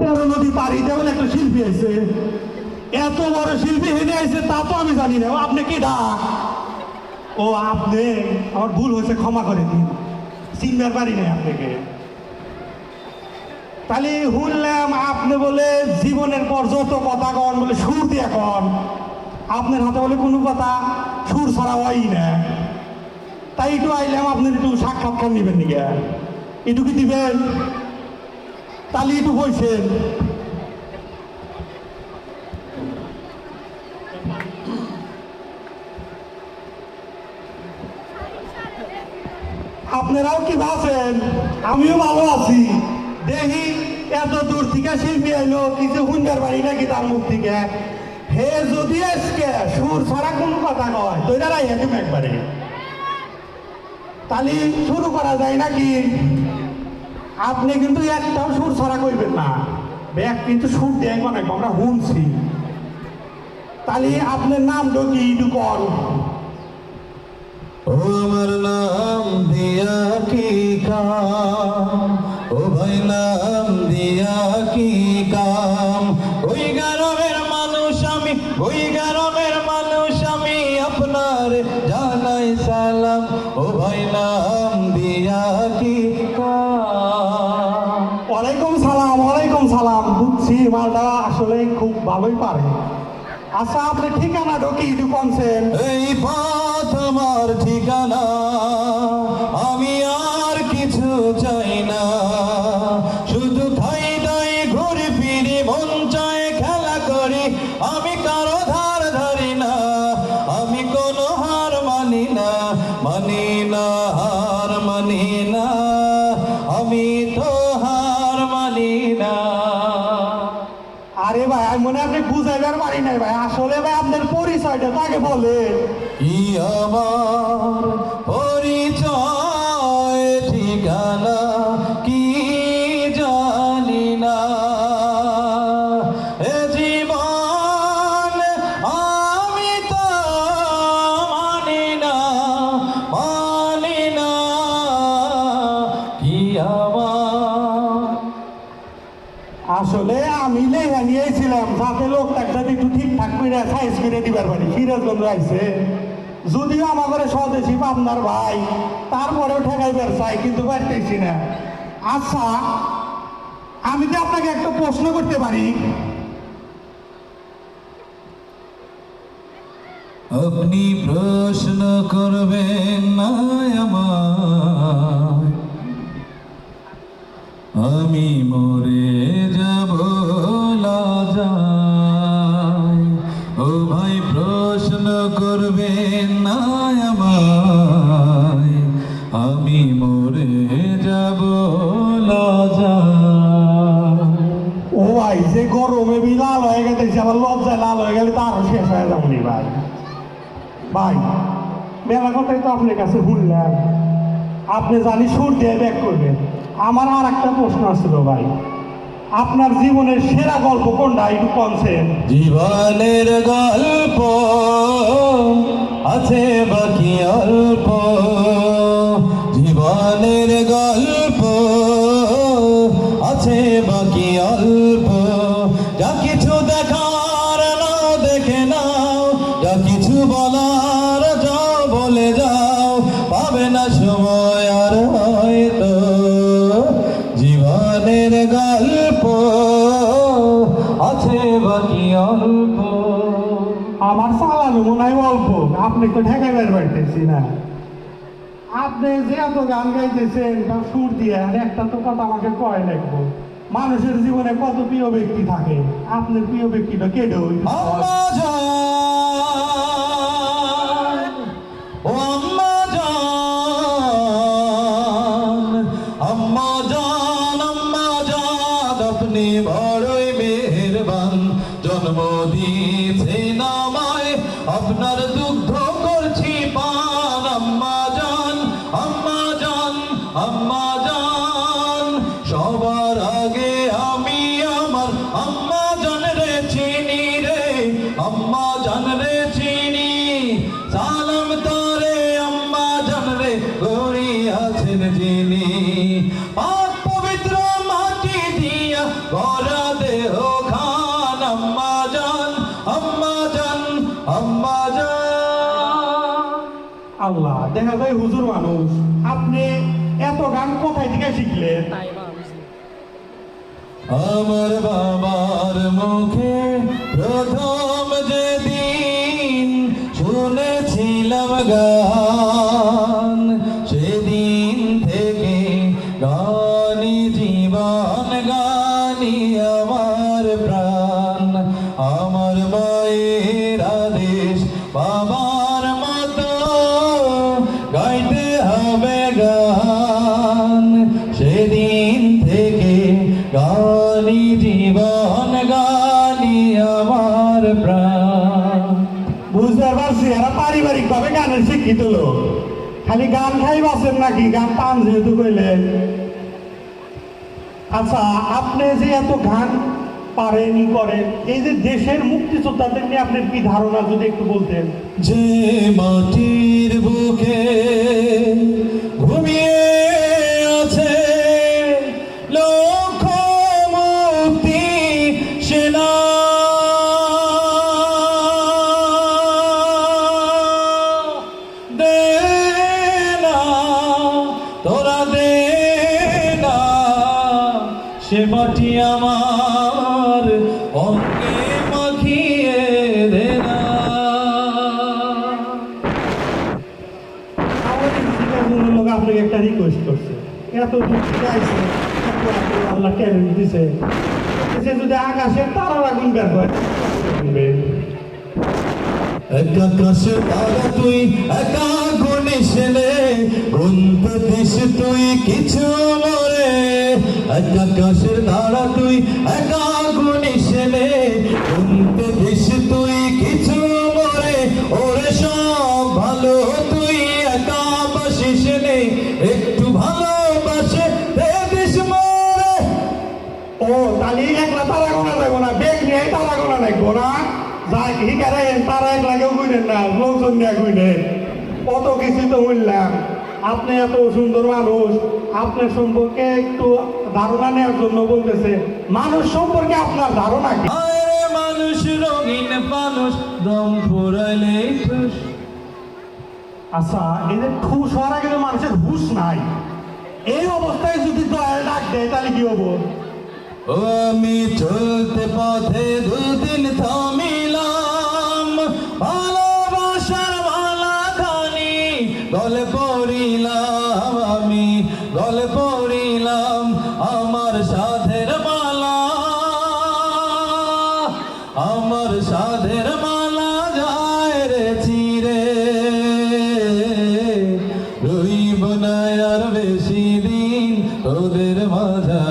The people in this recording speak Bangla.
তেরো নদী পাড়ি দেবেন একটা শিল্পী আছে, এত বড় শিল্পী হেনে আছে তা তো আমি জানি না। আপনি কি ডাক? ও আপনি, আমার ভুল হয়েছে, ক্ষমা করে দিন, চিনবার পারি নাই আপনাকে। তাহলে শুনলাম আপনি বলে জীবনের পর যত কথা কন বলে সুর দিয়ে কন, আপনার হাতে বলে কোনো কথা সুর ছাড়া হয় না। তাই একটু আইলাম, আপনার একটু সাক্ষাৎকার নেবেন নাকি, একটু কি দিবেন? তাহলে একটু বলছেন। আপনারাও কি আছেন? আমিও ভালো আছি। দেখি এত দূর থেকে শিল্পী আইলো, কিছু শুনবার পারি নাকি তার মুখ থেকে। হে যদি আজকে সুর ছাড়া কোনো কথা নয় তো এটা রাই তুমি একবারে, তাহলে শুরু করা যায় নাকি? আপনি কিন্তু একটাও সুর ছাড়া করবেন না, ব্যাগ কিন্তু সুর দেয় অনেক, আমরা শুনছি। তাহলে আপনার নামটা কি একটু কর। ও আমার নাম দিয়া কি কাম, ও ভাই নাম দিয়া কি কাম। ওই গ্রামের মানুষ আমি, ওই গ্রামের মানুষ আমি, আপনার জানাই সালাম। ও ভাই নাম দিয়া কি কাম। ওয়ালাইকুম সালাম, ওয়ালাইকুম সালাম। বুঝছি মালটা আসলে খুব ভালোই পারে। আচ্ছা আপনি ঠিকানাটা কি একটু কনছেন? এই পথ আমার ঠিকানা, আমি আর কিছু চাই না। শুধু ঠাই ঠাই ঘুরে ফিরি, মন চায় খেলা করি, আমি কারো ধার ধারি না। আমি কোনো হার মানি না, মানি না, হার মানি না, আমি তো হার মানি না। আরে ভাই আমি মনে হয় আপনি বুঝাইবার পারি নাই ভাই, আসলে ভাই আপনার পরিচয়টা তাকে বলেন। কি আমার পরিচয় ঠিকানা কি জানি না, এ জীবন আমি তো মানি না, মানি না। কি আমার আসলে আমি লেখা নিয়েছিলাম যাতে লোকটার সাথে একটু ঠিকঠাক করে সাইজ করে দিবার পারি। সিরাজগঞ্জ আইছে, যদিও আমাদের স্বদেশী পাবনার ভাই, তারপরেও ঠেকাইবার চাই কিন্তু পারতেছি না। আচ্ছা আমি কি আপনাকে একটা প্রশ্ন করতে পারি? আপনি প্রশ্ন করবেন না আমায়, আমি মরে যাব লজ্জায়। ও ভাই প্রশ্ন করবেন না আমায়, আমি মরে যাব লজ্জায়। ও ভাই যে গরমে বি লাল হয়ে গেছে, আবার লজ্জায় লাল হয়ে গেলে তো আরো শেষ হয়ে যাবো নি ভাই। ভাই মেলা কথাই তো আপনার কাছে শুনলাম, আপনি জানি সুর দিয়ে ব্যাক করবেন। আমার আর একটা প্রশ্ন আসছিল ভাই, আপনার জীবনের সেরা গল্প কোনটা একটু কনছেন? জীবনের গল্প আছে বাকি অল্প, জীবনের গল্প আছে বাকি অল্প। যা কিছু দেখার নাও দেখে নাও, যা কিছু বলার যাও বলে যাও, পাবে না সময় আর হয়তো। জীবনের গল্প আছে বাকি অল্প। আমার চালানো মনে হয় অল্প, আপনি তো ঠেকাইবার পারতেছি না। আপনি যে এত গান গাইতেছেন তার সুর দিয়ে, আর একটা তো কথা আমাকে কয় লাগবো। মানুষের জীবনে কত প্রিয় ব্যক্তি থাকে, আপনার প্রিয় ব্যক্তিটা কেটে আম্মা জান, ও আম্মা জান, আম্মা জান, আম্মা জান, আপনি বড়ই মেহেরবান। জন্ম দিয়েছেন আমায়, আপনার দুগ্ধ করছি পান। আম্মা জান, আম্মা জান, আম্মা জান, সবার আগে আমি আমার আম্মা জান রে চিনি রে, আম্মা জান রে চিনি। সালাম তারে আম্মা জান রে, গড়ি আছেন যিনি। পাক পবিত্র মাটি দিয়া গড়া দেখা যায় হুজুর মানুষ, আপনি এত গান কোথায় থেকে শিখলেন? আমার বাবার মুখে প্রথম যেদিন শুনেছিলাম গান, সেদিন থেকে গানি জীবন, গানি আমার প্রাণ। আমার মায়ের আদেশ বাবার মতো গাইতে হবে গান, সেদিন থেকে গানি জীবন, গানি আমার প্রাণ। বুঝতে পারছি, এরা পারিবারিক ভাবে গানের শিক্ষিত লোক। খালি গান খাই বাসেন নাকি? গান পান যেহেতু কইলেন। আচ্ছা, আপনি যে এত গান পারেন করেন, এই যে দেশের মুক্তিযোদ্ধাদের নিয়ে আপনার কি ধারণা যদি একটু বলতেন? যে মাটির বুকে ঘুমিয়ে আছে লক্ষ মুক্তি সেনা, দে না তোরা দে না, সে মাটি আমার অঙ্গে মাখিয়ে দে না। আমাদের জীবনের কোনো লোক আপনাকে একটা রিকোয়েস্ট করছে, এত দূর থেকে আইছে, এত আপনার আল্লাহ ট্যালেন্ট দিছে, সে যদি আকাশের তারার আগুন বের হয়, একা কাছে তারা তুই একা গুনিস নে, গুনতে দিস তুই কিছু মরে। একা কাশের তারা তুই একা গুনিস নে, গুনতে দিস তুই কিছু মরে। ওরে সব ভালো তুই একা বাসিস নে, একটু ভালোবাসে দে দিস মরে। ও তাহলে একলা তারা গোনা লাগবো না, বেগ নিয়ে তারা গোনা লাগবো না, যাই হিকারে তারা এক লাগেও গুনেন না, লোকজন নিয়ে গুনেন। কত কিছু তো বললাম। আপনি এত সুন্দর মানুষ, আপনার সম্পর্কে একটু ধারণা নেওয়ার জন্য বলতেছে। মানুষ সম্পর্কে আপনার ধারণা কি? আরে মানুষ রঙিন মানুষ, দম ফুরাইলে ঠুস। আচ্ছা, এই যে ঠুস হওয়ার আগে তো মানুষের হুশ নাই, এই অবস্থায় যদি দয়াল ডাক দেয় তাহলে কি হবো? ও আমি চলতে পথে দুদিন থামিলাম, ভালোবাসার মালা খানি গলে পড়িলাম, আমি গলে পড়িলাম আমার সাধের মালা, আমার সাধের মালা যায় রে চিরে, রইব না আর বেশি দিন তোদের মাঝে।